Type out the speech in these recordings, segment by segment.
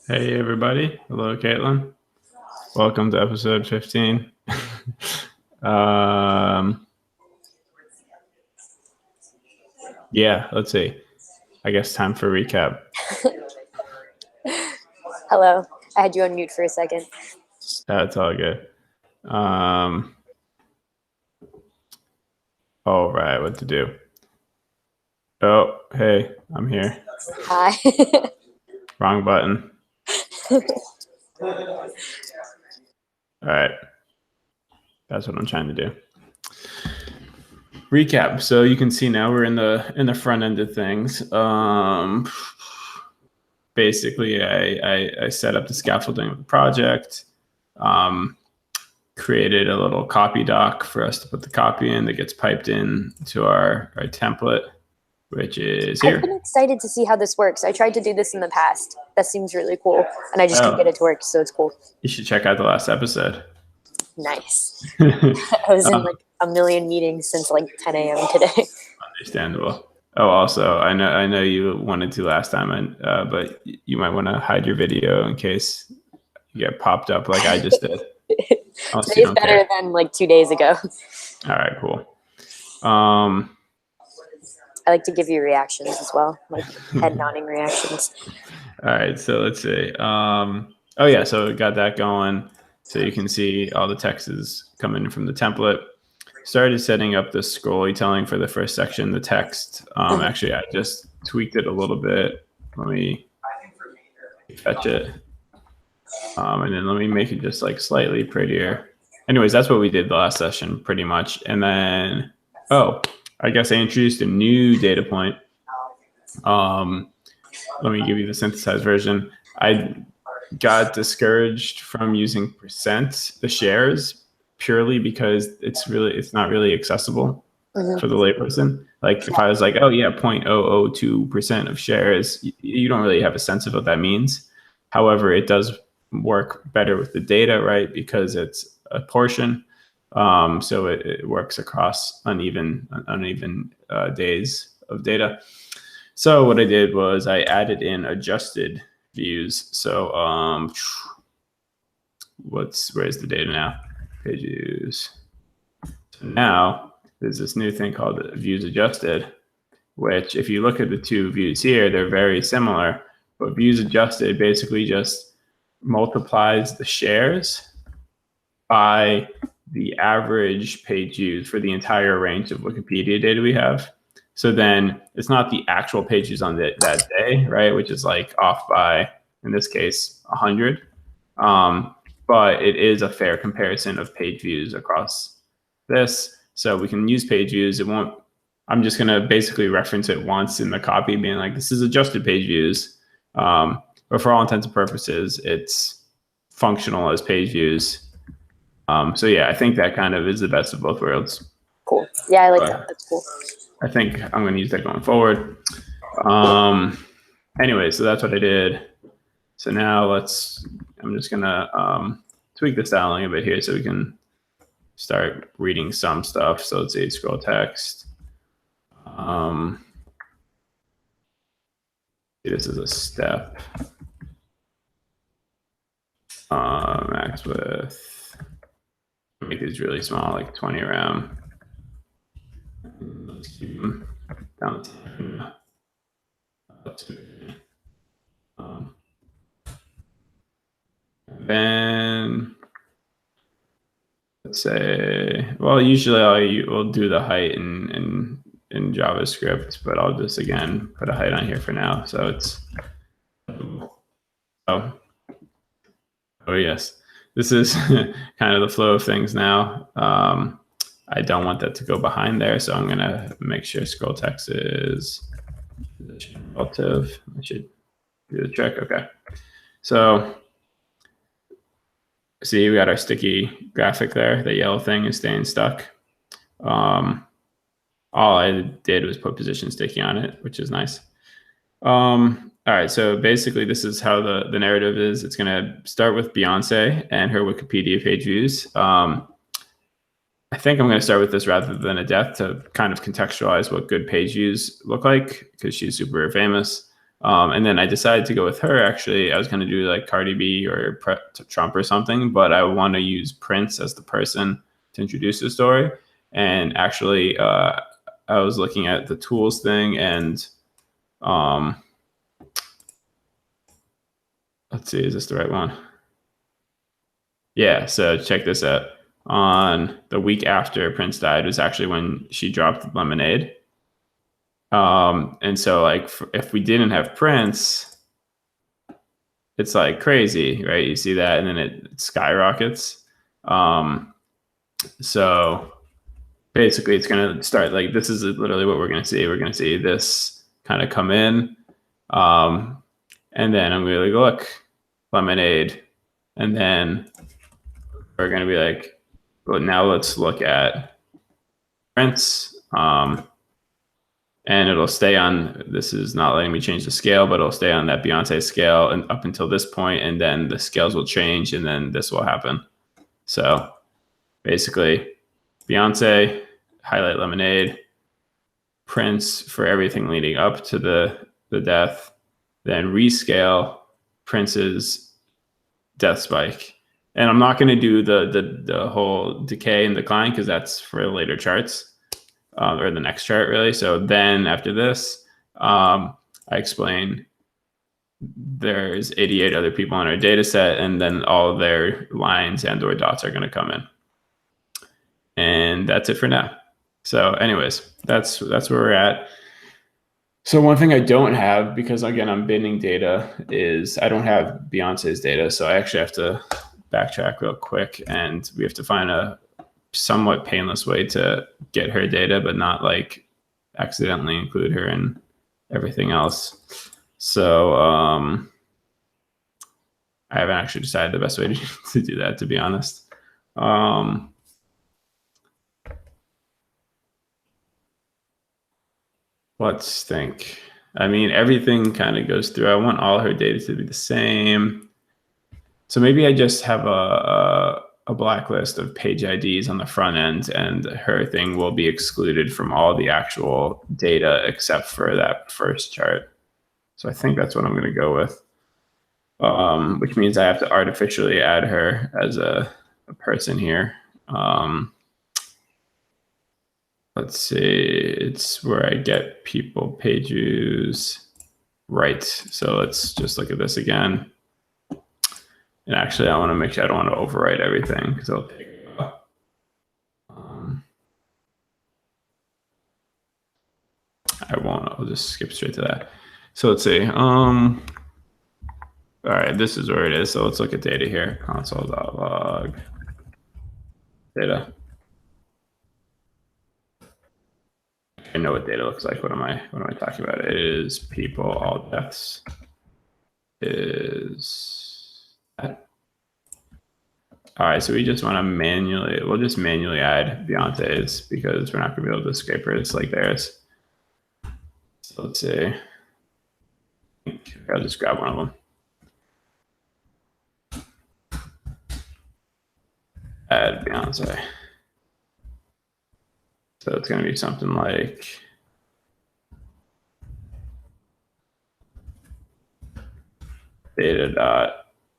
Hey everybody. Hello, Caitlin. Welcome to episode 15. Yeah, let's see. I guess time for a recap. Hello. I had you on mute for a second. That's all good. All right, what to do? Oh, hey, I'm here. Hi. Wrong button. All right. That's what I'm trying to do. Recap. So you can see now we're in the front end of things. Basically, I set up the scaffolding of the project. Created a little copy doc for us to put the copy in that gets piped in to our template, which is here. I've been excited to see how this works. I tried to do this in the past. That seems really cool. And I just couldn't get it to work, so it's cool. You should check out the last episode. Nice. I was in like a million meetings since like 10 a.m. today. Understandable. Oh, also, I know you wanted to last time, but you might want to hide your video in case you get popped up like I just did. Today's better than like 2 days ago. All right, cool. I like to give you reactions as well, like head nodding reactions. All right, so let's see. Oh yeah, so we got that going. So you can see all the text is coming from the template. Started setting up the scrollytelling for the first section, the text. Actually, I just tweaked it a little bit. Let me fetch it. And then let me make it just like slightly prettier. Anyways, that's what we did the last session pretty much. And then, I guess I introduced a new data point. Let me give you the synthesized version. I got discouraged from using percent, the shares, purely because it's not really accessible for the layperson. Like if I was like, 0.002% of shares, you don't really have a sense of what that means. However, it does work better with the data, right? Because it's a portion. So it works across uneven days of data. So what I did was I added in adjusted views. So where's the data now? Page views. So now there's this new thing called views adjusted, which if you look at the two views here, they're very similar. But views adjusted basically just multiplies the shares by the average page views for the entire range of Wikipedia data we have. So then it's not the actual page views on that day, right? Which is like off by, in this case, 100. But it is a fair comparison of page views across this. So we can use page views. I'm just going to basically reference it once in the copy being like, this is adjusted page views. But for all intents and purposes, it's functional as page views. So yeah, I think that kind of is the best of both worlds. Cool. Yeah, I like that. That's cool. I think I'm going to use that going forward. Anyway, so that's what I did. So now I'm just going to tweak the styling a bit here so we can start reading some stuff. So let's see, scroll text. This is a step. Max width. Make these really small, like 20 around. Let's keep them down to 10. Then let's say, well, usually we'll do the height in JavaScript, but I'll just again put a height on here for now. So it's oh yes, this is kind of the flow of things now. I don't want that to go behind there, so I'm gonna make sure scroll text is relative. I should do the trick. Okay, so see, we got our sticky graphic there. The yellow thing is staying stuck. All I did was put position sticky on it, which is nice. All right, so basically this is how the narrative is. It's gonna start with Beyonce and her Wikipedia page views. I think I'm gonna start with this rather than a death to kind of contextualize what good page views look like, because she's super famous. And then I decided to go with her. Actually, I was going to do like Cardi B or Trump or something, but I want to use Prince as the person to introduce the story. And actually, I was looking at the tools thing, and let's see, is this the right one? Yeah, so check this out. On the week after Prince died was actually when she dropped Lemonade. And so like if we didn't have Prince, it's like crazy, right? You see that, and then it skyrockets. So basically it's going to start like, this is literally what we're going to see. We're going to see this kind of come in. And then I'm going to be like, look, Lemonade. And then we're going to be like, well, now let's look at Prince. And it'll stay on, this is not letting me change the scale, but it'll stay on that Beyonce scale and up until this point, and then the scales will change, and then this will happen. So basically, Beyonce, highlight Lemonade, Prince for everything leading up to the death, then rescale Prince's death spike. And I'm not going to do the whole decay and decline because that's for later charts. Or the next chart, really. So then after this, I explain there's 88 other people on our data set, and then all of their lines and or dots are going to come in. And that's it for now. So anyways, that's where we're at. So one thing I don't have, because again, I'm binning data, is I don't have Beyonce's data. So I actually have to backtrack real quick, and we have to find a somewhat painless way to get her data, but not like accidentally include her in everything else. So I haven't actually decided the best way to do that, to be honest. Let's think. I mean, everything kind of goes through. I want all her data to be the same. So maybe I just have a blacklist of page IDs on the front end, and her thing will be excluded from all the actual data except for that first chart. So I think that's what I'm going to go with, which means I have to artificially add her as a person here. Let's see, it's where I get people page views. Right. So let's just look at this again. And actually, I want to make sure I don't want to overwrite everything because it'll take a while. I won't. I'll just skip straight to that. So let's see. All right, this is where it is. So let's look at data here. Console.log data. I know what data looks like. What am I talking about? It is people, all deaths. Is that? All right, so we just want to we'll just manually add Beyonce's because we're not going to be able to scrape her. It's like theirs. So let's see. I'll just grab one of them. Add Beyonce. So it's going to be something like data.push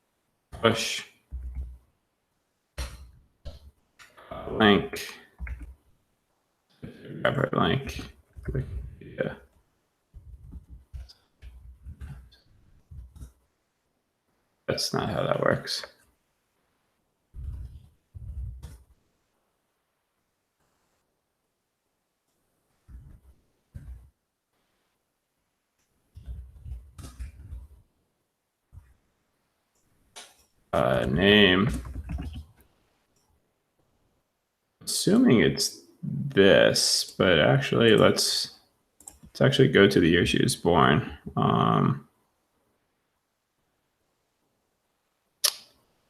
link. Grab her link. Yeah. That's not how that works. Name. Assuming it's this, but actually let's actually go to the year she was born.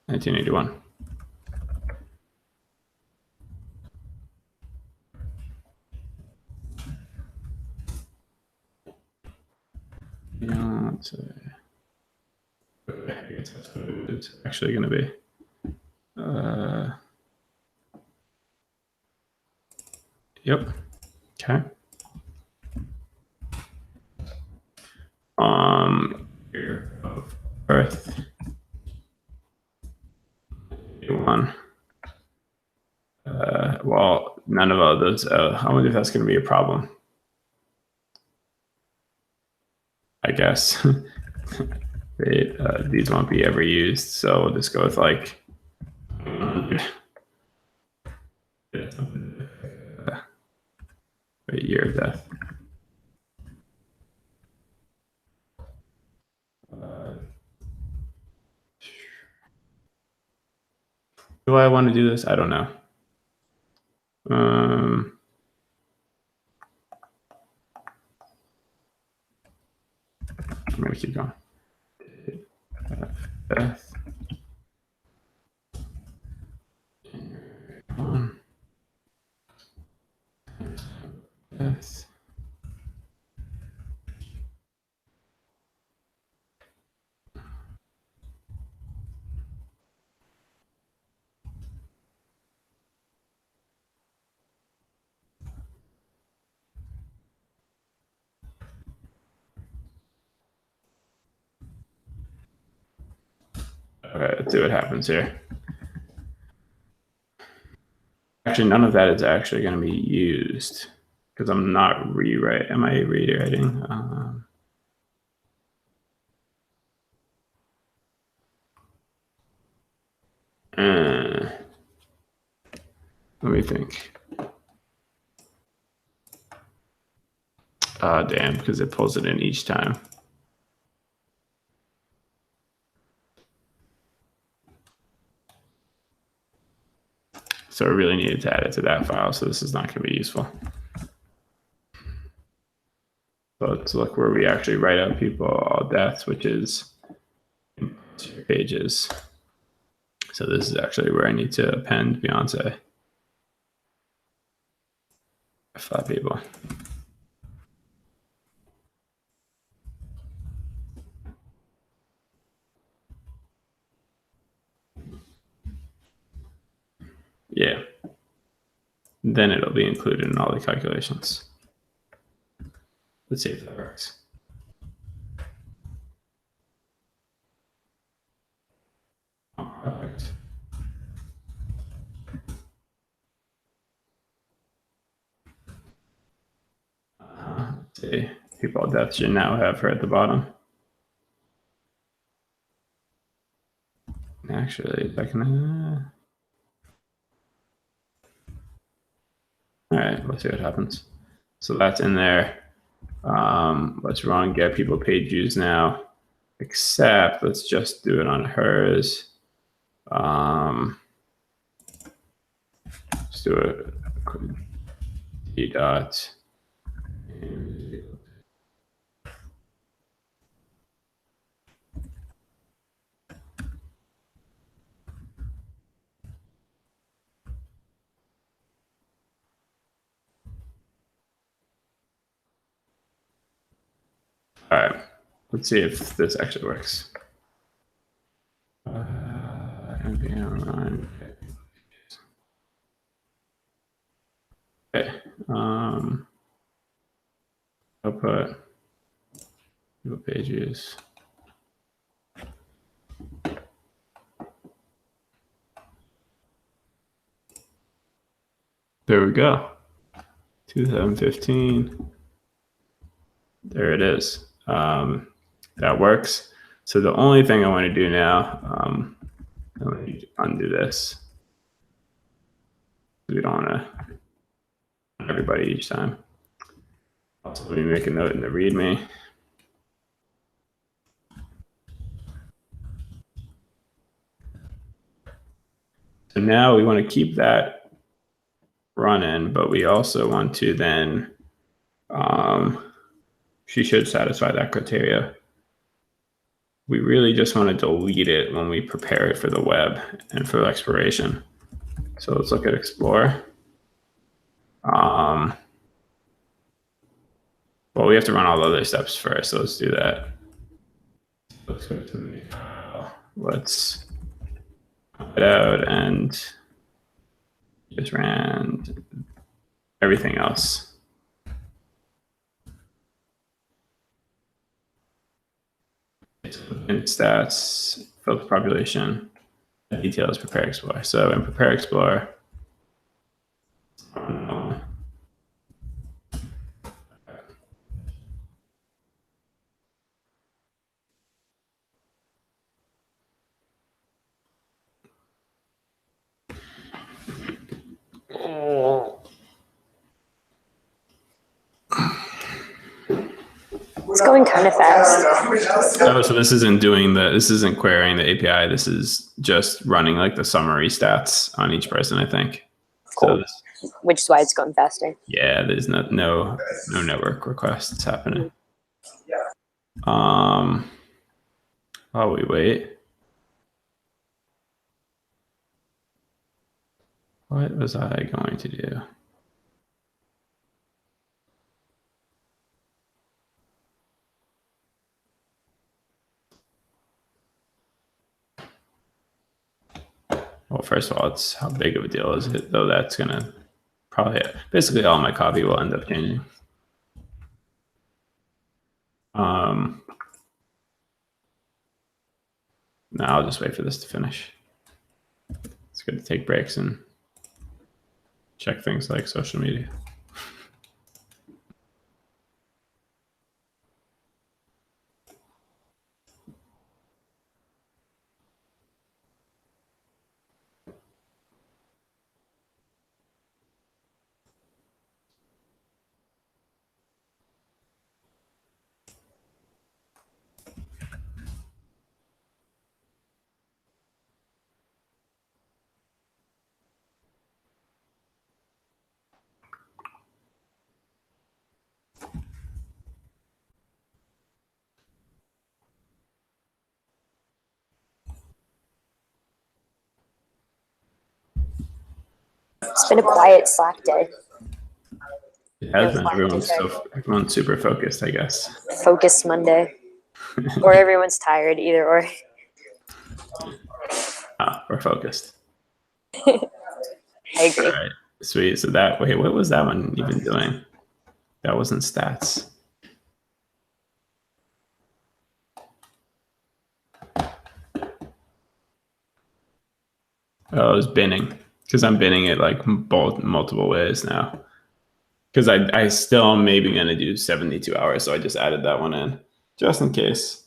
1981. I guess that's what it's actually going to be. Yep. Okay. none of all those. I wonder if that's going to be a problem. I guess these won't be ever used, so we'll just go with like 100. A year of death. Do I want to do this? I don't know. I'm going to keep going. Death. Death. Okay, let's see what happens here. Actually, none of that is actually going to be used because I'm not rewriting. Am I rewriting? Let me think. Damn, because it pulls it in each time. So I really needed to add it to that file, so this is not going to be useful. So let's look where we actually write out people all deaths, which is pages. So this is actually where I need to append Beyonce. 5 people. Yeah. Then it'll be included in all the calculations. Let's see if that works. Oh, perfect. Let's see. People death should now have her at the bottom. Actually, if I can. All right, let's see what happens. So that's in there. Let's run get people page views now, except let's just do it on hers. Let's do it. D dot. All right, let's see if this actually works. NPM run. Okay. Output. What pages? There we go. 2015. There it is. That works. So the only thing I want to do now, let me undo this. We don't want to everybody each time. Also, let me make a note in the README. So now we want to keep that running, but we also want to then, she should satisfy that criteria. We really just want to delete it when we prepare it for the web and for expiration. So let's look at Explore. Well, we have to run all the other steps first, so let's do that. Let's go to the file. Let's pop it out and just ran everything else. In stats, filter population, details, prepare, explore. So in prepare, explore, It's going kind of fast. Oh, so this isn't this isn't querying the API. This is just running like the summary stats on each person, I think. Cool. So which is why it's going faster. Yeah, there's no network requests happening. While we wait. What was I going to do? Well, first of all, it's how big of a deal is it? Though that's gonna probably basically all my copy will end up changing. Now I'll just wait for this to finish. It's good to take breaks and check things like social media. It's been a quiet Slack day. It has been. Everyone's super focused, I guess. Focused Monday. Or everyone's tired, either or. We're focused. I agree. All right, sweet. So wait, what was that one even doing? That wasn't stats. Oh, it was binning, because I'm binning it like multiple ways now. Because I still am maybe going to do 72 hours, so I just added that one in just in case.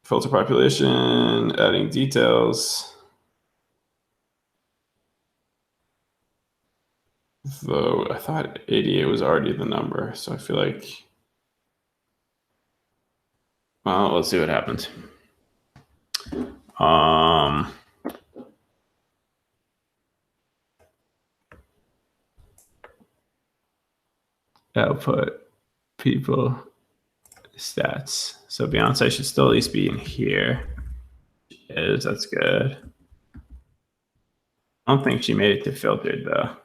Filter population, adding details. Though I thought 88 was already the number, so I feel like, well, let's see what happens. Output people stats. So Beyonce should still at least be in here. She is. That's good. I don't think she made it to filtered though.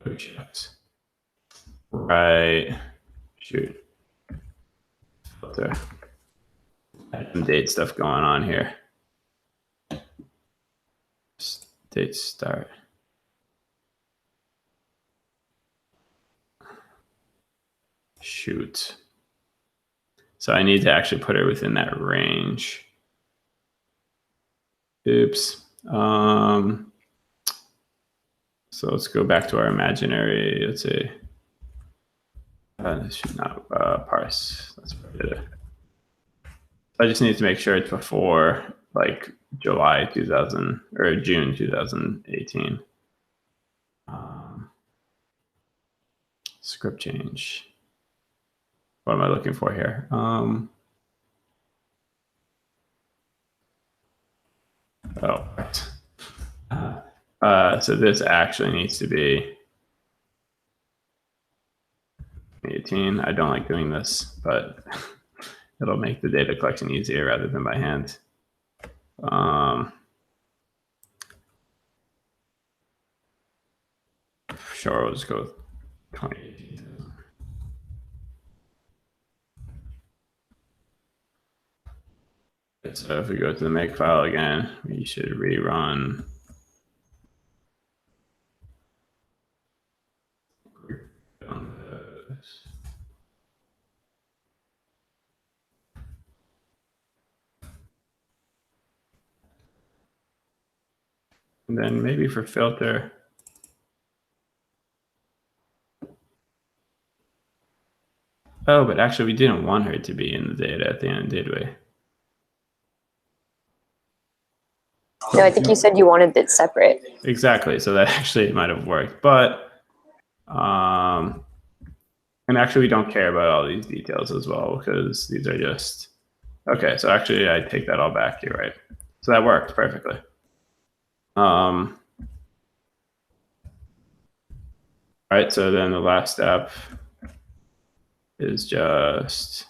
Oh, shucks. Right. Shoot. Filter. Had some date stuff going on here. Date start. Shoot. So I need to actually put her within that range. Oops. So let's go back to our imaginary. Let's see. This should not parse. Let's put it. I just need to make sure it's before like July 2000 or June 2018. Script change. What am I looking for here? So this actually needs to be 18. I don't like doing this, but it'll make the data collection easier rather than by hand. Sure, we'll just go with 2018. So if we go to the make file again, we should rerun. And then maybe for filter, oh, but actually we didn't want her to be in the data at the end, did we? No, I think you said you wanted it separate. Exactly. So that actually might have worked, but And actually, we don't care about all these details as well because these are just, okay, so actually I take that all back, you're right. So that worked perfectly. All right, so then the last step is just,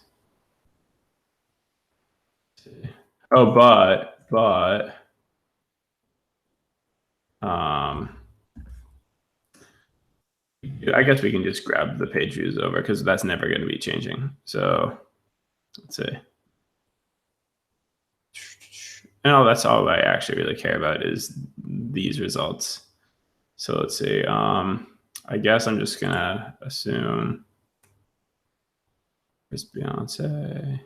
oh, but, I guess we can just grab the page views over because that's never going to be changing. So let's see. No, that's all I actually really care about is these results. So let's see. I guess I'm just gonna assume it's Beyonce.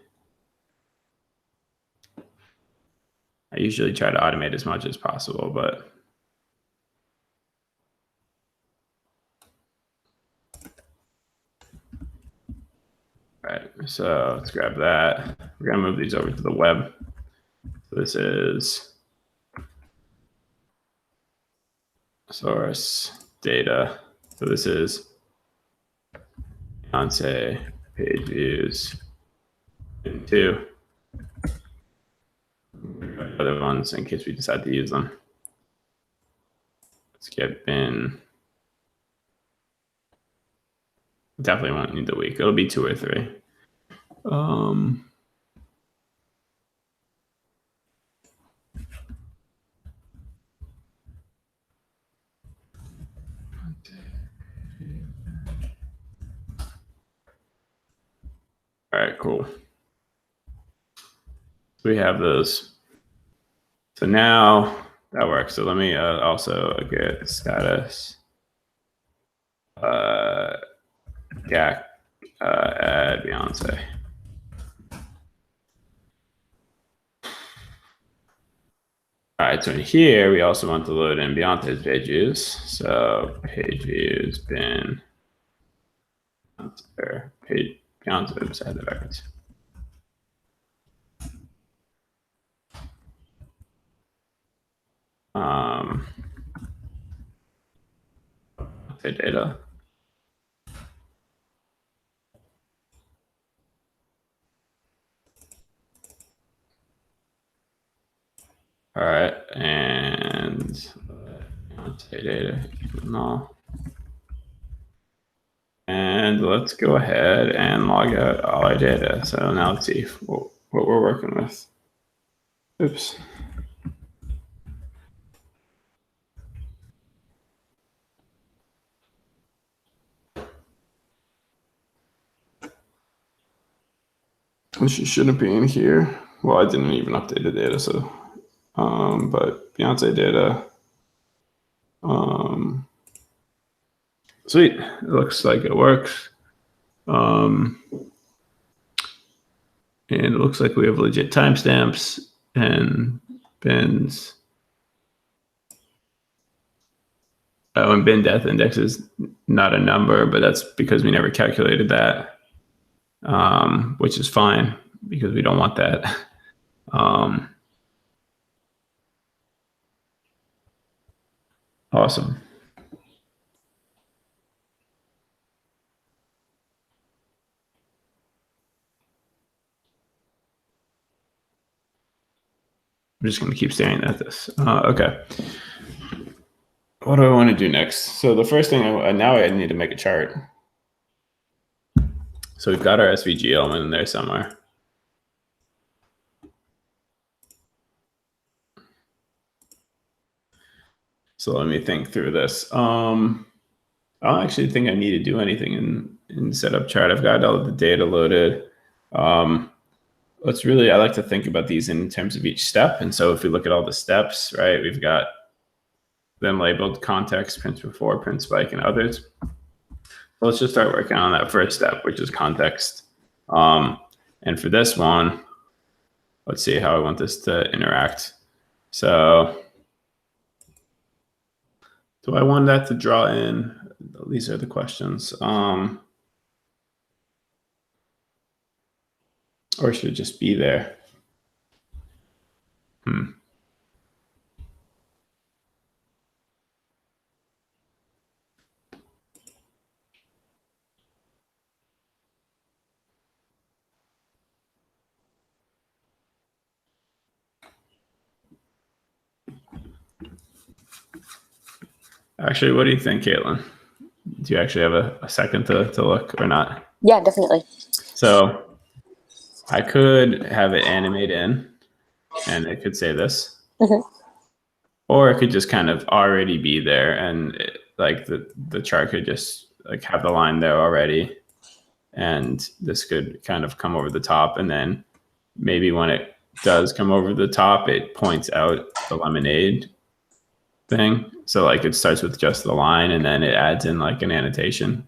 I usually try to automate as much as possible, but all right. So let's grab that. We're gonna move these over to the web. So this is source data. So this is Beyonce page views and 2. Other ones in case we decide to use them. Let's get bin. Definitely won't need the week. It'll be 2 or 3. All right, cool. So we have those. So now that works. So let me also get status GAC add Beyonce. All right, so in here we also want to load in Beyonce's page views. So page views bin page Beyonce. Oops, I had the backwards. Okay, data. All right, and say data null. And let's go ahead and log out all our data. So now let's see what we're working with. Oops. She shouldn't be in here. Well, I didn't even update the data, so but Beyonce data. Sweet. It looks like it works. And it looks like we have legit timestamps and bins. Oh, and bin death index is not a number, but that's because we never calculated that, which is fine because we don't want that. Awesome. I'm just going to keep staring at this. Okay. What do I want to do next? So the first thing, now I need to make a chart. So we've got our SVG element in there somewhere. So let me think through this. I don't actually think I need to do anything in setup chart. I've got all of the data loaded. I like to think about these in terms of each step. And so if we look at all the steps, right, we've got them labeled context, prints before, print spike, and others. So let's just start working on that first step, which is context. And for this one, let's see how I want this to interact. So do I want that to draw in? These are the questions. Or should it just be there? Actually, what do you think, Caitlin? Do you actually have a second to look or not? Yeah, definitely. So I could have it animate in, and it could say this, or it could just kind of already be there, and like the chart could just like have the line there already, and this could kind of come over the top, and then maybe when it does come over the top, it points out the lemonade thing. So like it starts with just the line, and then it adds in like an annotation.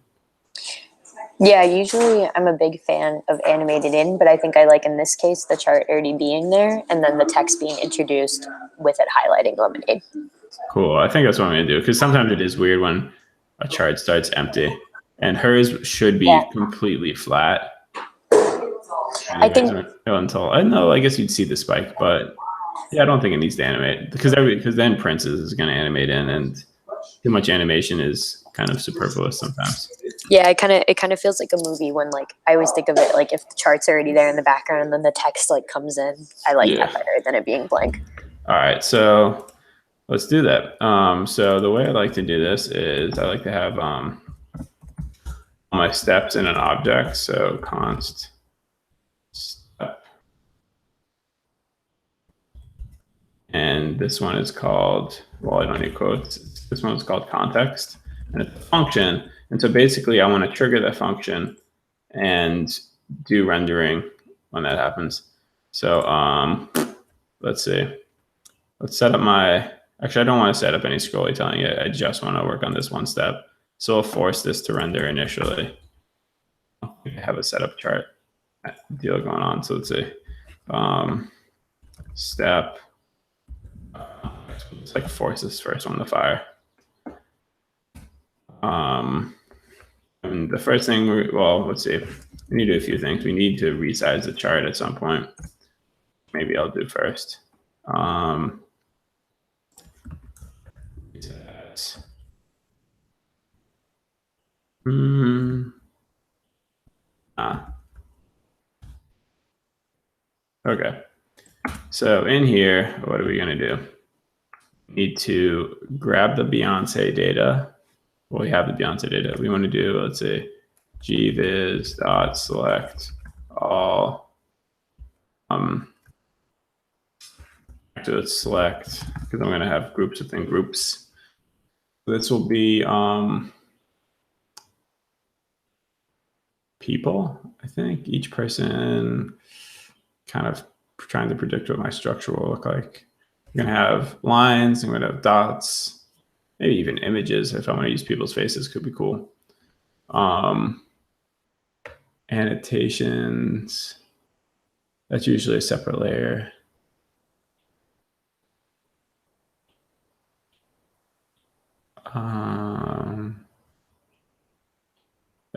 Yeah, usually I'm a big fan of animated in, but I think I like in this case the chart already being there and then the text being introduced with it highlighting lemonade. Cool. I think that's what I'm gonna do because sometimes it is weird when a chart starts empty, and hers should be completely flat. I Anyways, think until I know, I guess you'd see the spike, but yeah, I don't think it needs to animate because then Prince's is going to animate in, and too much animation is kind of superfluous sometimes. yeah, it kind of feels like a movie when like I always think of it like if the chart's already there in the background and then the text like comes in. I like that better than it being blank. All right, so let's do that. So the way I like to do this is I like to have my steps in an object. So const step, and this one is called, well, I don't need quotes. This one is called context, and it's a function. And so basically, I want to trigger the function and do rendering when that happens. So let's see. Let's set up my, actually, I don't want to set up any scrolly telling yet. I just want to work on this one step. So I'll force this to render initially. I have a setup chart deal going on. So let's see. Step. Let's like force this first one to fire. And the first thing, well, let's see. We need to do a few things. We need to resize the chart at some point. Maybe I'll do first. Okay. So in here, what are we going to do? We need to grab the Beyonce data. Well, we have the Beyonce data. We want to do, let's say, gviz dot select all. Actually, let's select because I'm going to have groups within groups. This will be people. I think each person kind of trying to predict what my structure will look like. I'm going to have lines. I'm going to have dots. Maybe even images if I want to use people's faces could be cool. Annotations. That's usually a separate layer.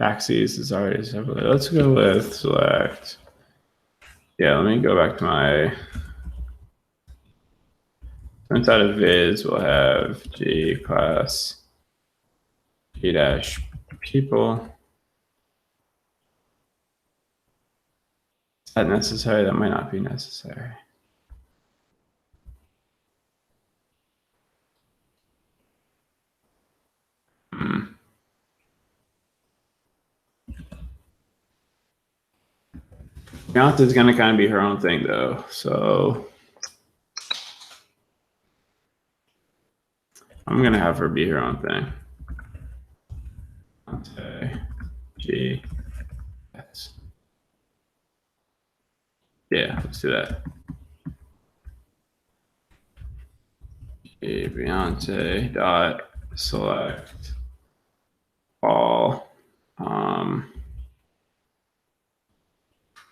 Axes is already a separate layer. Let's go with select. Yeah, let me go back to my. Inside of viz, we'll have g class g dash people. Is that necessary? That might not be necessary. Beyonce is going to kind of be her own thing, though. So I'm going to have her be her own thing. Okay. G. Yes. Yeah, let's do that. Beyonce dot select all.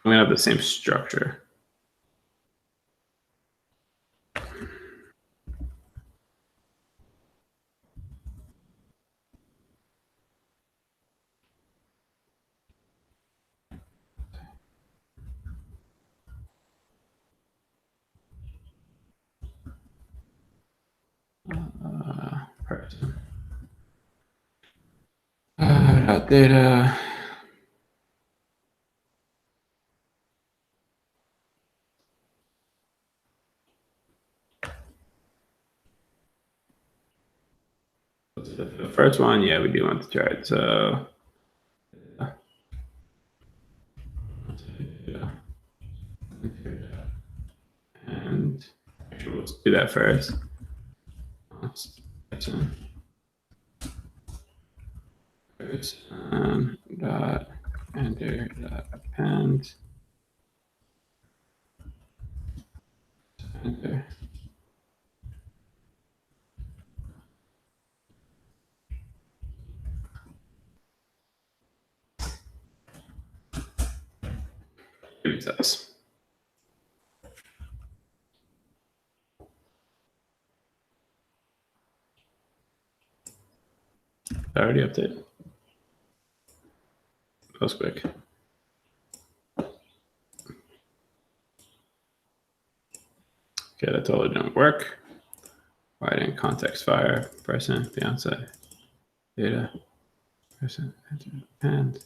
I'm going to have the same structure. Person. Data. The first one, yeah, we do want the chart. So and actually, let's do that first. Dot enter dot append enter. Size. I already updated. That was quick. Okay, that totally didn't work. Why didn't context fire person Beyonce data person enter append?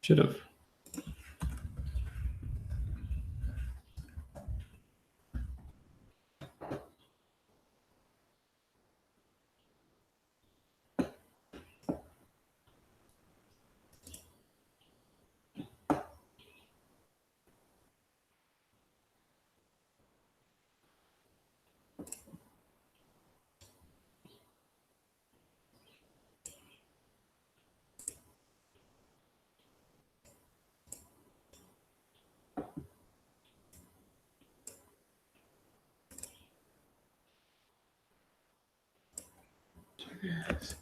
Should have. Yes.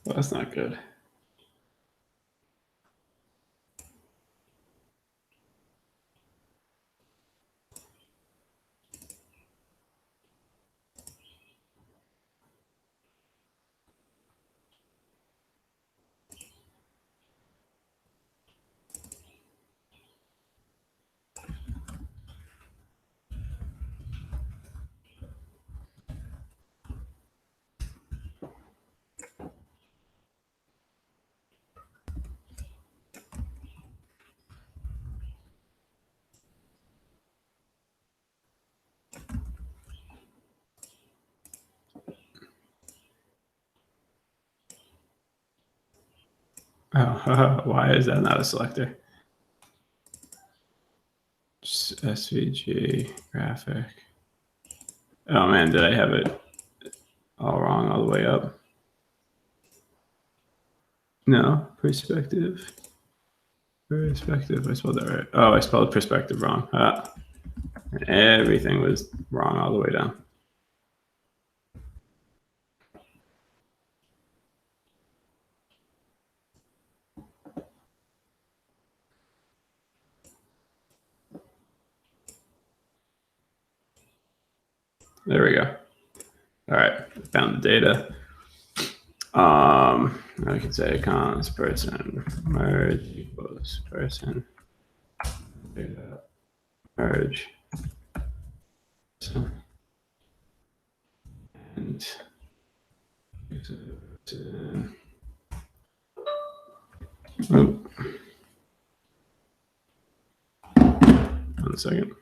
Well, that's not good. Oh, why is that not a selector? Just SVG graphic. Oh man, did I have it all wrong all the way up? No, perspective. Perspective. I spelled that right. Oh, I spelled perspective wrong. Everything was wrong all the way down. There we go. All right, found the data. I can say cons person merge equals person data merge. So, and oh, 1 second.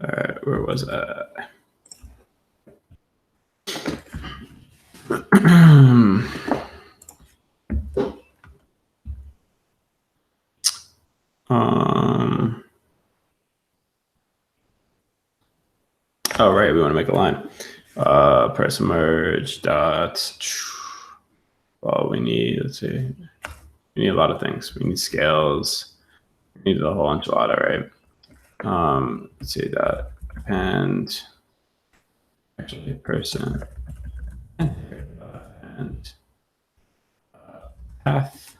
All right, where was I? Oh, right, we want to make a line. Press merge dot. Well, we need, let's see, we need a lot of things. We need scales. We need the whole enchilada, right? Let's see that. And actually, person and path.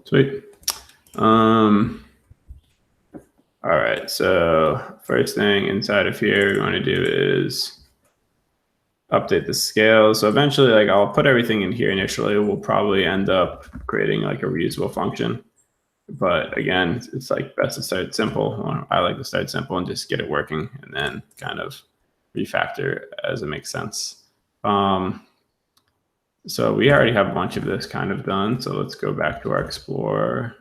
Sweet. All right, so first thing inside of here we want to do is update the scale. So eventually, like I'll put everything in here initially. We'll probably end up creating like a reusable function. But again, it's like best to start simple. I like to start simple and just get it working and then kind of refactor as it makes sense. So we already have a bunch of this kind of done. So let's go back to our Explorer.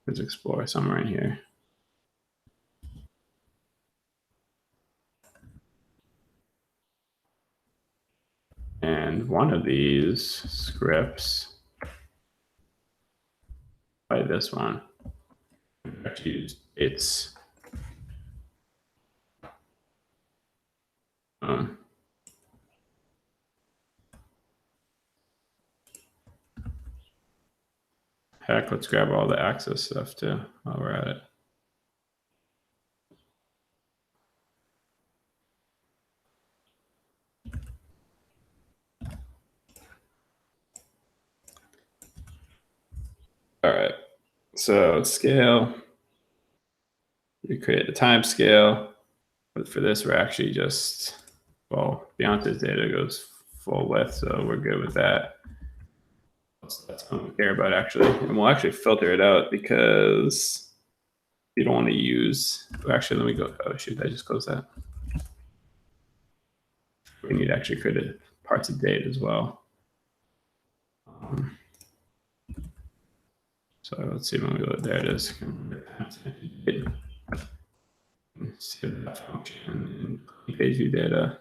Let's explore somewhere in here. And one of these scripts, by this one, actually use its heck, let's grab all the access stuff too while we're at it. All right, so scale, we create a time scale, but for this, we're actually just, well, Beyonce's data goes full width, so we're good with that. That's what we care about actually. And we'll actually filter it out because you don't want to use, actually, let me go, oh shoot, I just closed that. We need to actually create parts of date as well. So let's see when we go, there it is. See that function in page view data.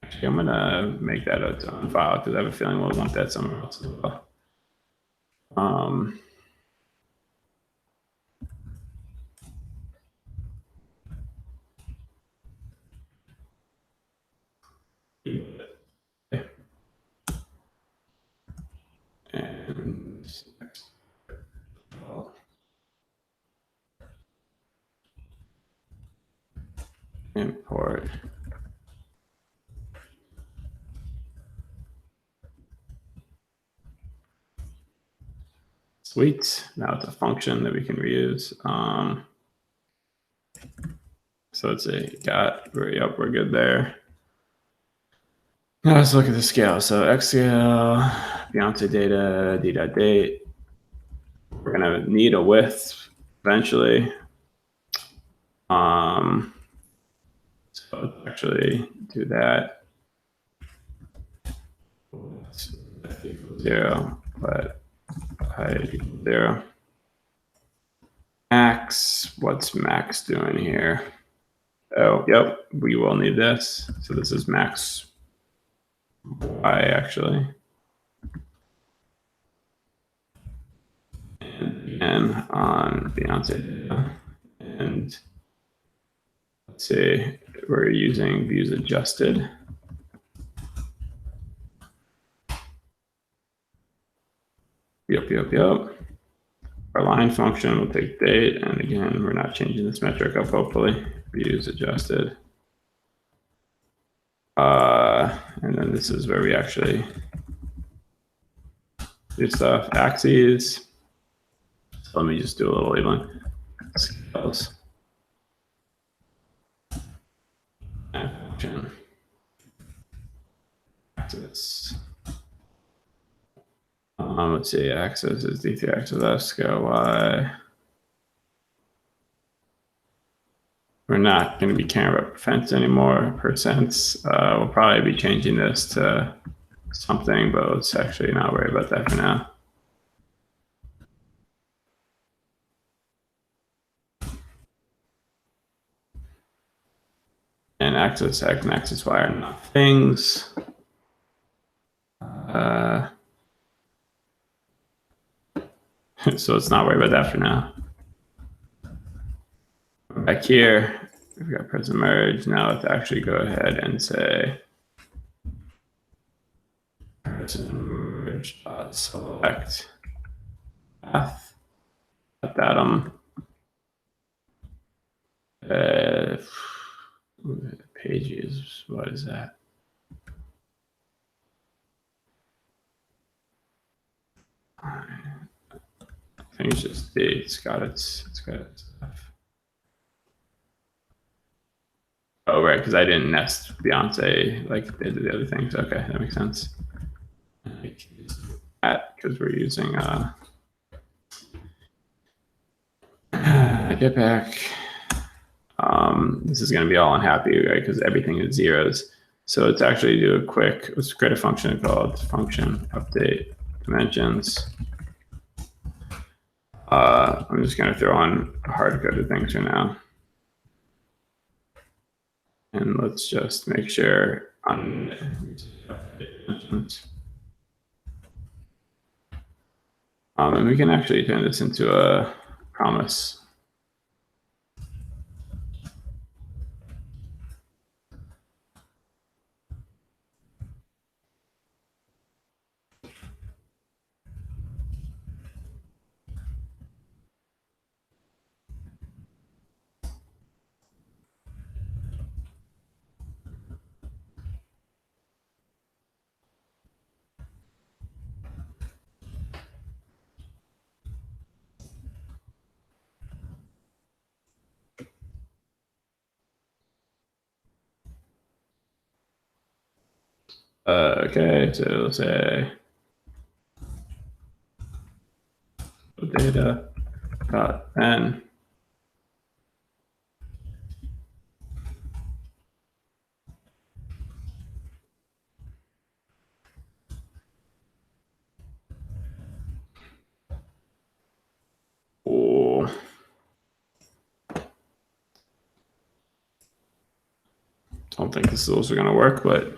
Actually, I'm gonna make that its own file because I have a feeling we'll want that somewhere else as well. And import sweet. Now it's a function that we can reuse. So let's say got, yep, we're good there. Now let's look at the scale. So X scale, Beyonce data, d.date. We're gonna need a width eventually. So let's actually do that. Equals 0, but height equals 0. Max, what's max doing here? Oh, yep, we will need this. So this is max y actually. And again on Beyonce data. And let's see, we're using views adjusted. Yep. Our line function will take date. And again, we're not changing this metric up, hopefully. Views adjusted. And then this is where we actually do stuff. Axes. So let me just do a little labeling. Scales. And function. Axis. Let's see, axis is D3, axis F, scale Y. We're not going to be caring about percents anymore. We'll probably be changing this to something, but let's actually not worry about that for now. And axis X and axis Y are not things. So let's not worry about that for now. Back here, we've got present merge. Now let's actually go ahead and say present merge select path datum. Pages, what is that? I think it's just it's got its stuff. Oh, right, because I didn't nest Beyonce like they did the other things. Okay, that makes sense. Because we're using get back. This is going to be all unhappy, right? Because everything is zeros. So let's actually do a quick, let's create a function called function update dimensions. I'm just going to throw on hard-coded things for now. And let's just make sure on and we can actually turn this into a promise. Okay, so we'll say data dot n. Oh. Don't think this is also going to work, but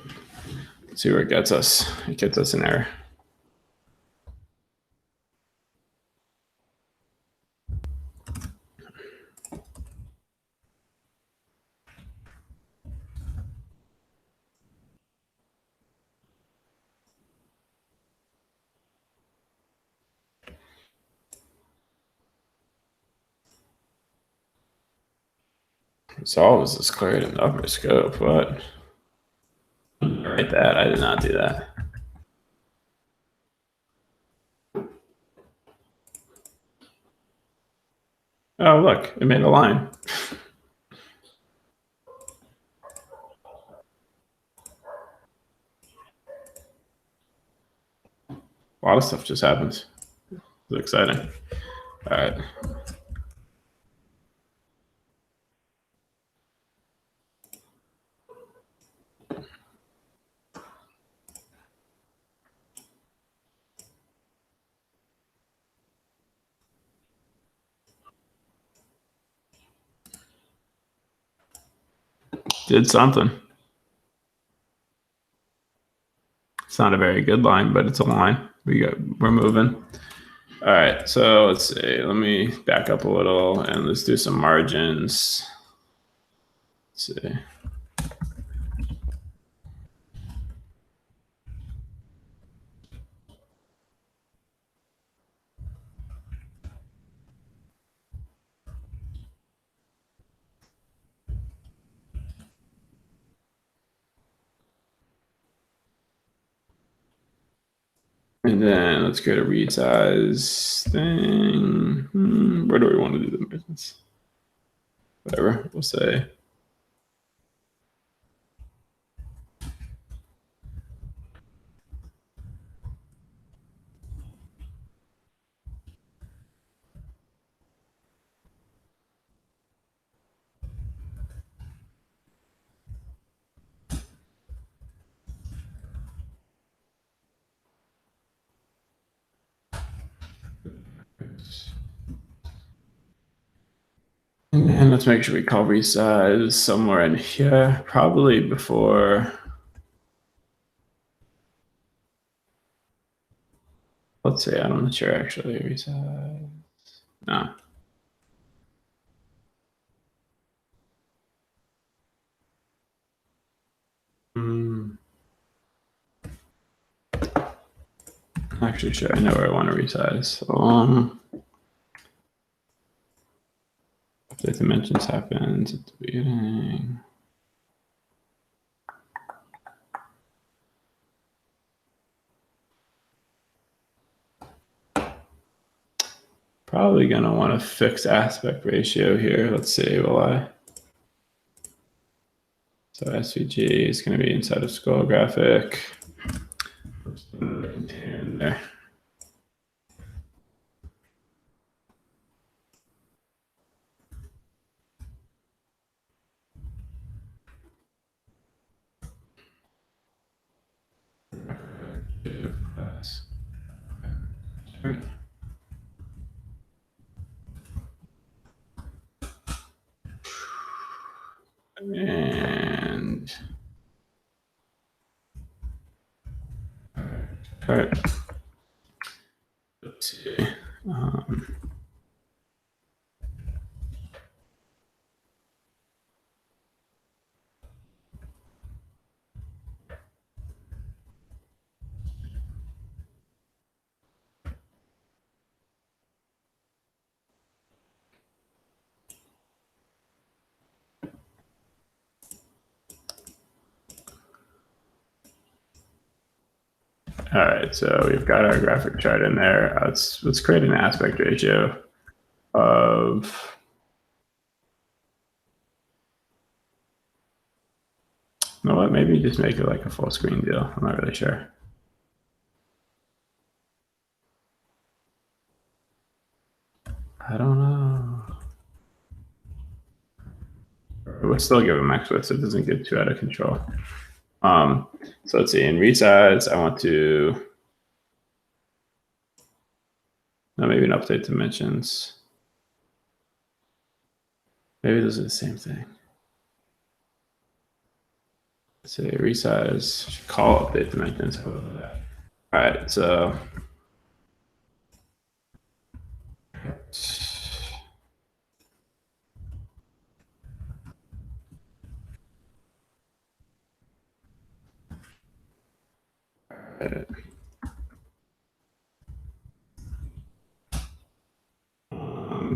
let's see where it gets us. It gets us an error. It's always a square root of number scope. What? Write that. I did not do that. Oh, look, it made a line. A lot of stuff just happens. It's exciting. All right. Did something. It's not a very good line, but it's a line. We're moving. All right, so let's see. Let me back up a little and let's do some margins. Let's see. And then let's create a read size thing. Where do we want to do the business? Whatever, we'll say. And let's make sure we call resize somewhere in here, probably before. Let's see, I'm not sure actually. Resize. No. Actually, sure, I know where I want to resize. So, the dimensions happens at the beginning. Probably gonna want to fix aspect ratio here. Let's see, will I? So SVG is going to be inside of scroll graphic. And there. And all right. Let's see. All right, so we've got our graphic chart in there. Let's create an aspect ratio of. You know what? Maybe just make it like a full screen deal. I'm not really sure. I don't know. We'll still give a max width so it doesn't get too out of control. So let's see. In resize, I want to. No, maybe an update dimensions. Maybe those are the same thing. Let's say resize, should call update dimensions. All right, so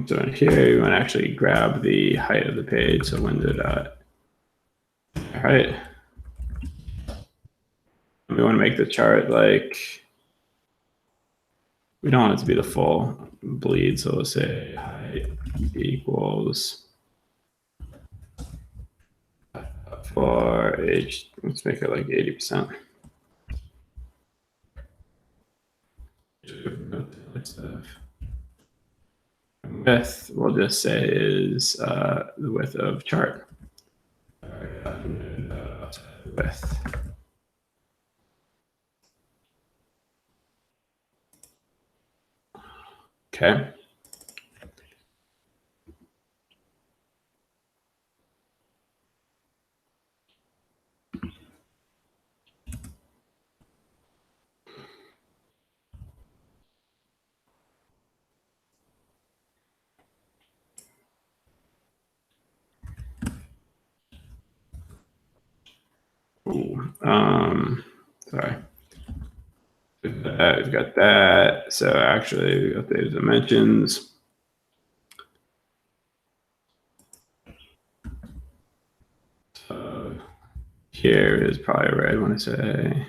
so in here, you want to actually grab the height of the page. So window dot. All right. We want to make the chart like, we don't want it to be the full bleed. So let's say height equals for H, let's make it like 80%. Width, we'll just say is the width of chart. Width. Okay. Ooh, sorry. We've got that. So actually, we updated dimensions. So here is probably where I want to say.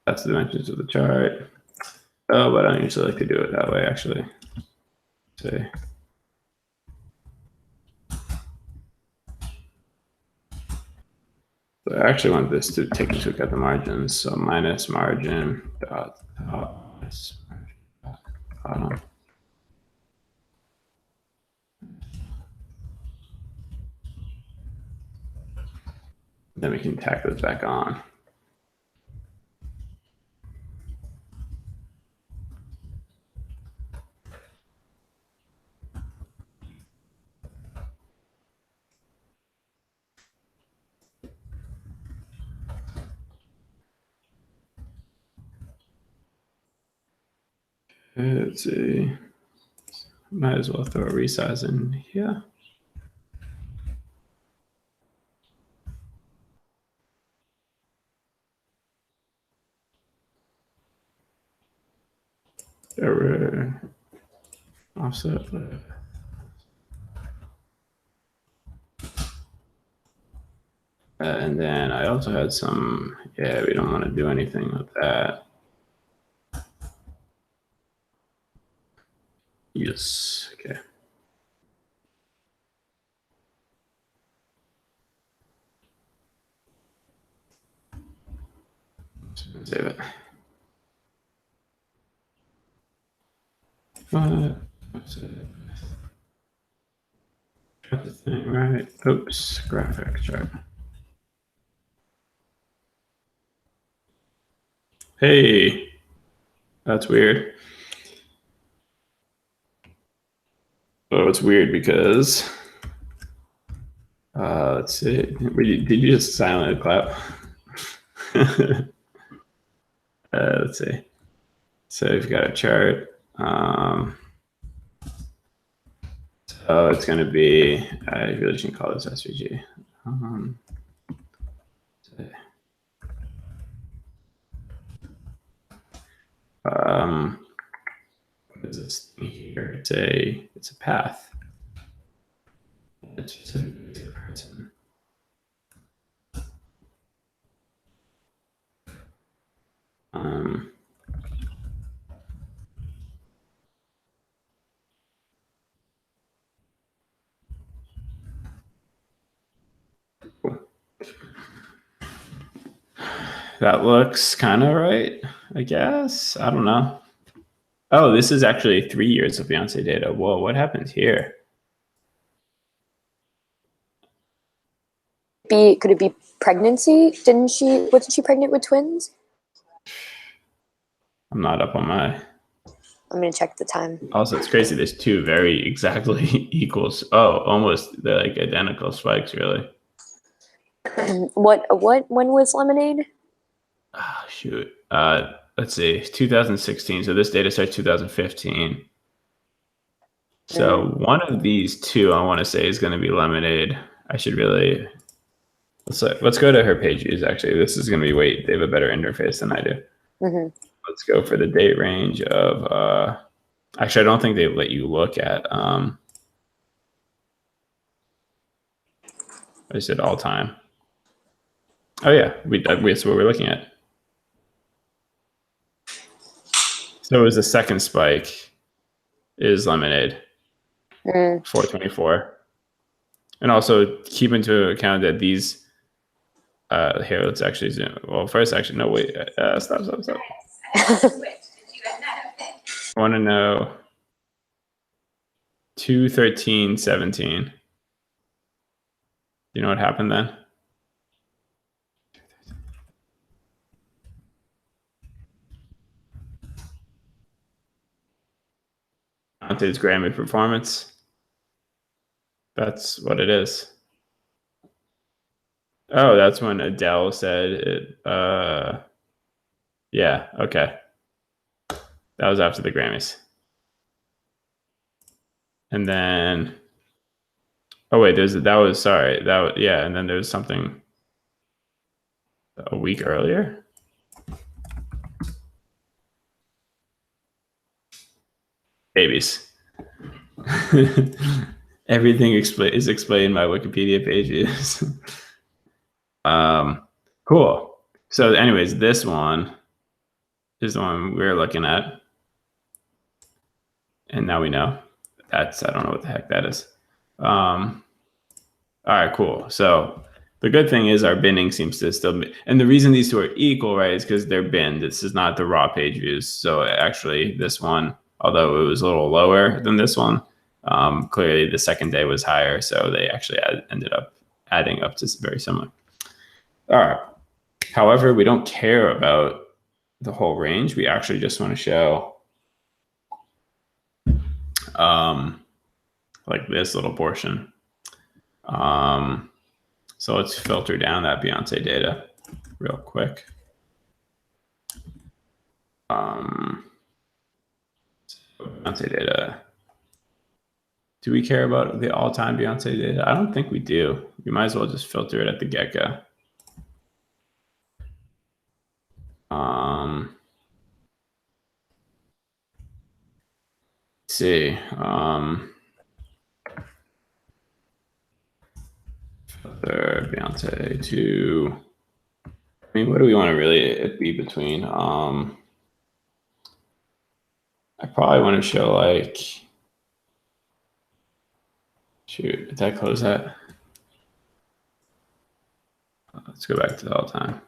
That's the dimensions of the chart. Oh, but I don't usually like to do it that way, actually. Say. So I actually want this to take into account the margins. So minus margin dot top minus margin dot bottom. Then we can tack those back on. Let's see. Might as well throw a resize in here. Error. Offset. And then I also had some, yeah, we don't want to do anything with that. Yes, okay. Save it. Got the thing right. Oops, graphic chart. Hey, that's weird. Oh, it's weird because let's see. Did you just silently clap? Let's see. So we've got a chart. So it's going to be, I really shouldn't call this SVG. What is this thing here? It's a path. It's just a person. That looks kind of right, I guess. I don't know. Oh, this is actually 3 years of Beyonce data. Whoa, what happened here? Could it be pregnancy? Wasn't she pregnant with twins? I'm not up on my. I'm gonna check the time. Also, it's crazy. There's two very exactly equals. Oh, almost they're like identical spikes, really. When was Lemonade? Oh, shoot. Let's see, 2016. So this data starts 2015. So one of these two, I want to say, is going to be Lemonade. I should really. Let's go to her page views. Actually, this is going to be they have a better interface than I do. Let's go for the date range of. Actually, I don't think they let you look at. I said all time. Oh yeah, that's what we're looking at. So it was the second spike is Lemonade, 424. And also keep into account that these, here, let's actually zoom. Well, first, actually, no, wait, stop. I want to know 213.17. You know what happened then? Dante's Grammy performance. That's what it is. Oh, that's when Adele said it. Yeah, okay. That was after the Grammys. And then, oh wait, and then there's something a week earlier. Babies. Everything is explained by Wikipedia pages. Cool. So anyways, this one is the one we're looking at. And now we know. I don't know what the heck that is. All right, cool. So the good thing is our binning seems to still be, and the reason these two are equal, right, is because they're binned. This is not the raw page views. So actually this one, although it was a little lower than this one, clearly the second day was higher. So they actually ended up adding up to very similar. All right. However, we don't care about the whole range. We actually just want to show like this little portion. So let's filter down that Beyonce data real quick. Beyonce data. Do we care about the all-time Beyonce data? I don't think we do. We might as well just filter it at the get-go. Let's see. Filter Beyonce to. I mean, what do we want to really be between? I probably want to show like. Shoot, did I close that? Let's go back to the all-time.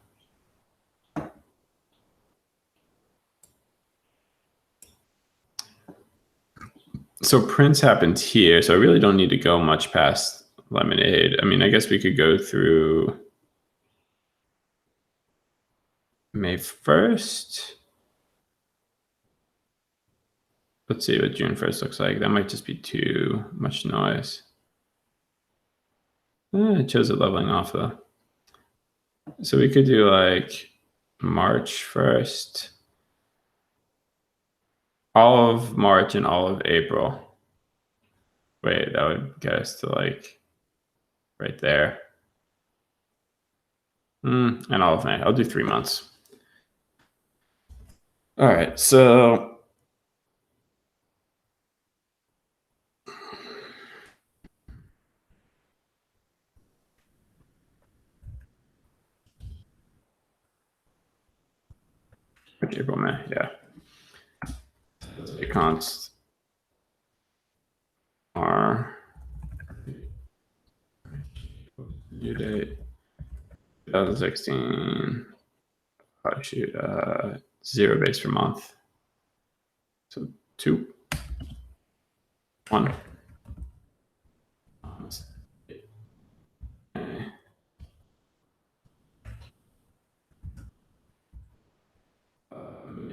So Prince happened here, so I really don't need to go much past Lemonade. I mean, I guess we could go through May 1st. Let's see what June 1st looks like. That might just be too much noise. It shows it leveling off though. So we could do like March 1st. All of March and all of April. Wait, that would get us to like right there. And all of May. I'll do 3 months. All right, so April, May, yeah. Const R due date 2016. Oh shoot, 0 base per month. So 2, 1.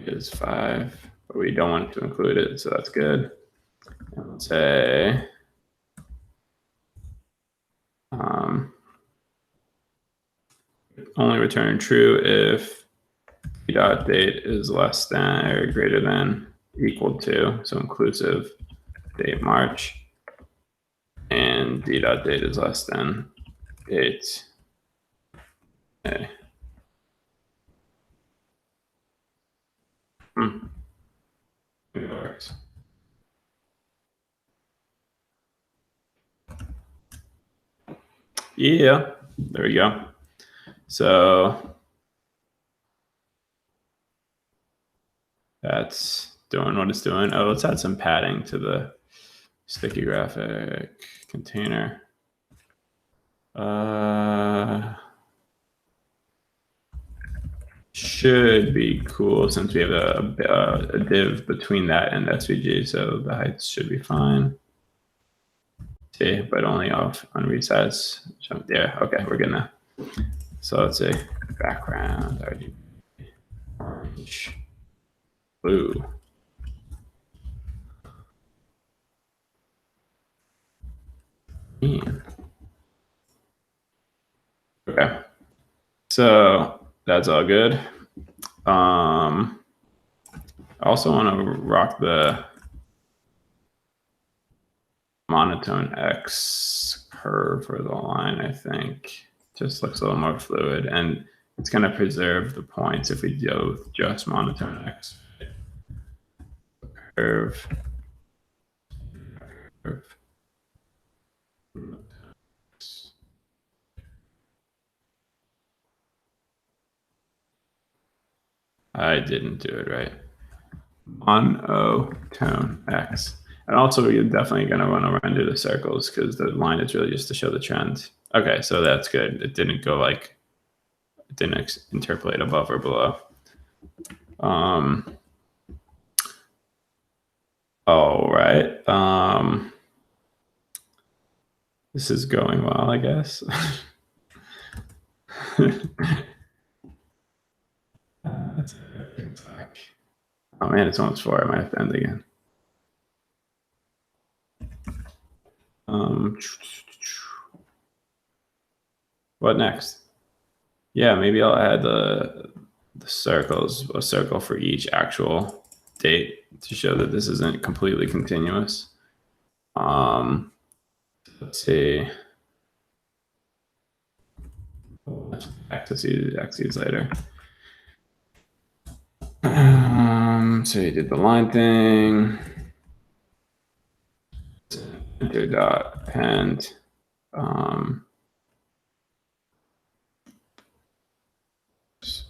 Is 5, but we don't want to include it, so that's good. And let's say only return true if dot date is less than or greater than equal to, so inclusive date March, and d dot date is less than 8. Okay. It works. Yeah, there we go. So that's doing what it's doing. Oh, let's add some padding to the sticky graphic container. Should be cool since we have a div between that and SVG, so the heights should be fine. See, but only off on resize. So, yeah, okay, we're good now. So let's say background, RGB, orange, blue. Okay, so that's all good. I also want to rock the monotone X curve for the line, I think. Just looks a little more fluid, and it's going to preserve the points if we do just monotone X. Curve. I didn't do it right. Monotone X. And also, you're definitely going to want to render the circles because the line is really just to show the trend. Okay, so that's good. It didn't go like, it didn't interpolate above or below. All right. This is going well, I guess. Oh man, it's almost 4. I might have to end again. What next? Yeah, maybe I'll add the circles, a circle for each actual date to show that this isn't completely continuous. Let's see. Back to see axes later. So you did the line thing. Enter dot append. That's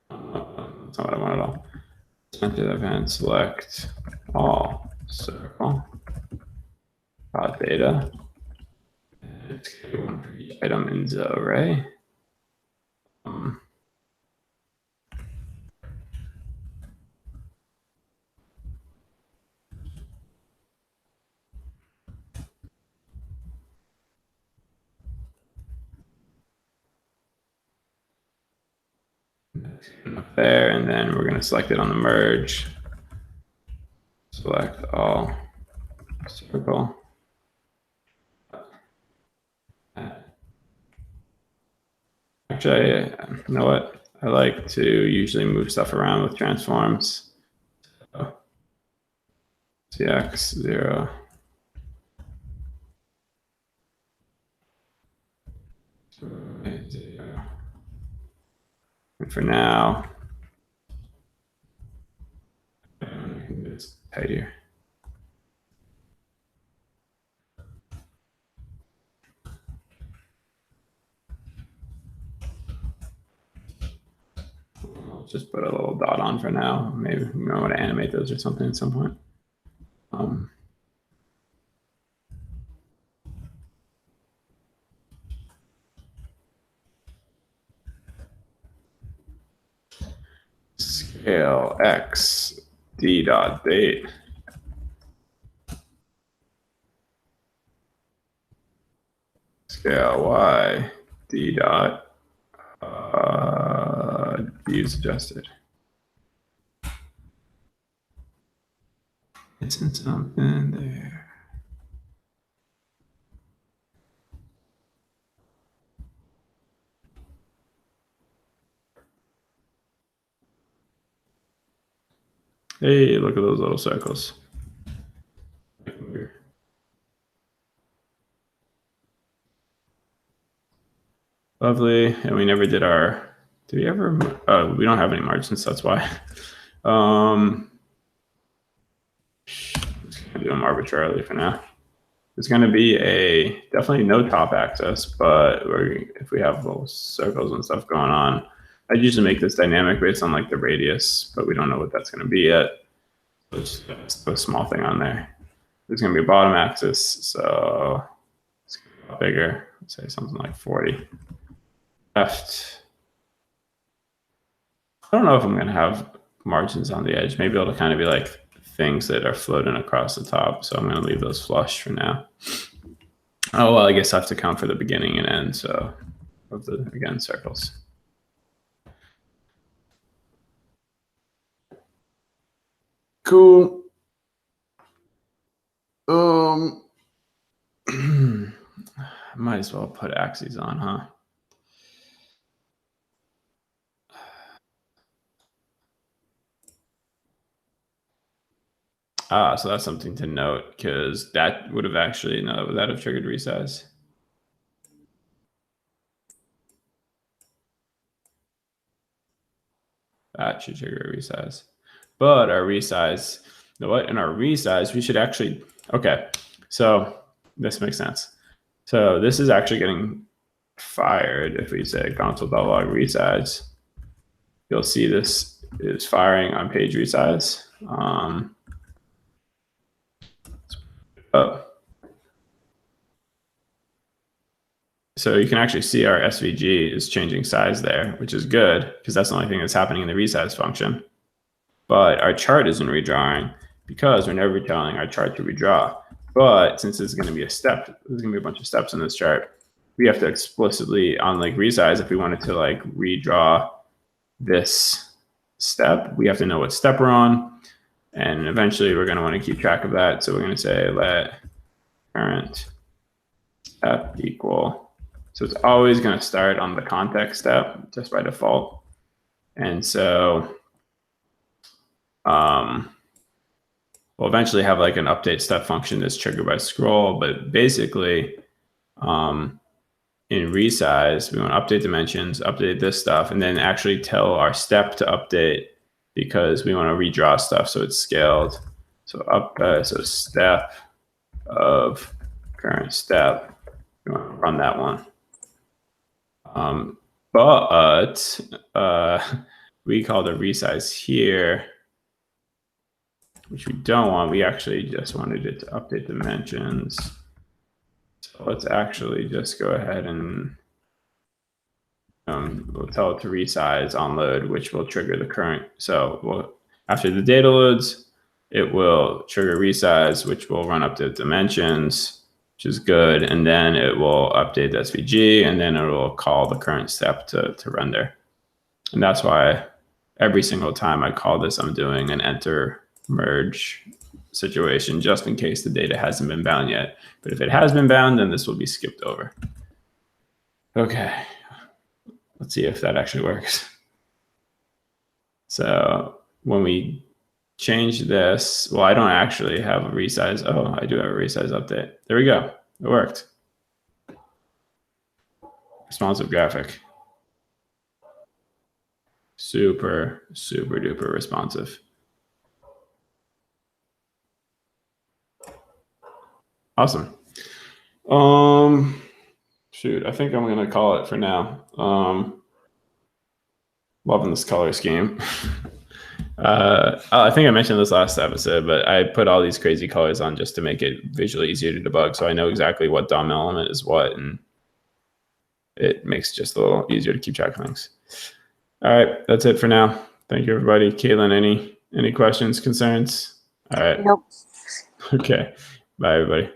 not what I want at all. Enter the append, select all circle. Dot beta. Let's get one for each item in the array. Up there, and then we're going to select it on the merge. Select all circle. Actually, you know what? I like to usually move stuff around with transforms. So, CX0. And for now, I can do this tighter. I'll just put a little dot on for now. Maybe we might want to animate those or something at some point. Scale X D dot date. Scale Y D dot views adjusted. Isn't something there? Hey, look at those little circles. Lovely. And we never did our, did we ever? Oh, we don't have any margins, that's why. Just gonna do them arbitrarily for now. There's going to be definitely no top axis, but if we have little circles and stuff going on, I'd usually make this dynamic based on like the radius, but we don't know what that's going to be yet. So just put a small thing on there. There's going to be a bottom axis, so it's bigger. Let's say something like 40. Left. I don't know if I'm going to have margins on the edge. Maybe it'll kind of be like things that are floating across the top. So I'm going to leave those flush for now. Oh, well, I guess I have to count for the beginning and end. So of the, again, circles. Cool. Might as well put axes on, huh? So that's something to note because that would have actually, no, would that have triggered resize? That should trigger a resize. But our resize, you know what? In our resize, we should actually, okay, so this makes sense. So this is actually getting fired if we say console.log resize. You'll see this is firing on page resize. So you can actually see our SVG is changing size there, which is good because that's the only thing that's happening in the resize function. But our chart isn't redrawing because we're never telling our chart to redraw. But since it's going to be a step, there's going to be a bunch of steps in this chart. We have to explicitly on like resize, if we wanted to like redraw this step, we have to know what step we're on. And eventually we're going to want to keep track of that. So we're going to say let current step equal. So it's always going to start on the context step just by default. And so we'll eventually have like an update step function that's triggered by scroll, but basically in resize, we want to update dimensions, update this stuff, and then actually tell our step to update because we want to redraw stuff so it's scaled. So so step of current step, we want to run that one. But we call the resize here, which we don't want. We actually just wanted it to update dimensions. So let's actually just go ahead and we'll tell it to resize on load, which will trigger the current. So after the data loads, it will trigger resize, which will run up to dimensions, which is good. And then it will update the SVG, and then it will call the current step to render. And that's why every single time I call this, I'm doing an enter merge situation just in case the data hasn't been bound yet. But if it has been bound, then this will be skipped over. Okay, let's see if that actually works. So when we change this, well, I don't actually have a resize. Oh, I do have a resize update. There we go. It worked. Responsive graphic. Super, super duper responsive. Awesome. Shoot, I think I'm gonna call it for now. Loving this color scheme. I think I mentioned this last episode, but I put all these crazy colors on just to make it visually easier to debug, so I know exactly what DOM element is what, and it makes it just a little easier to keep track of things. All right, that's it for now. Thank you, everybody. Caitlin, any questions, concerns? All right. Nope. Okay. Bye, everybody.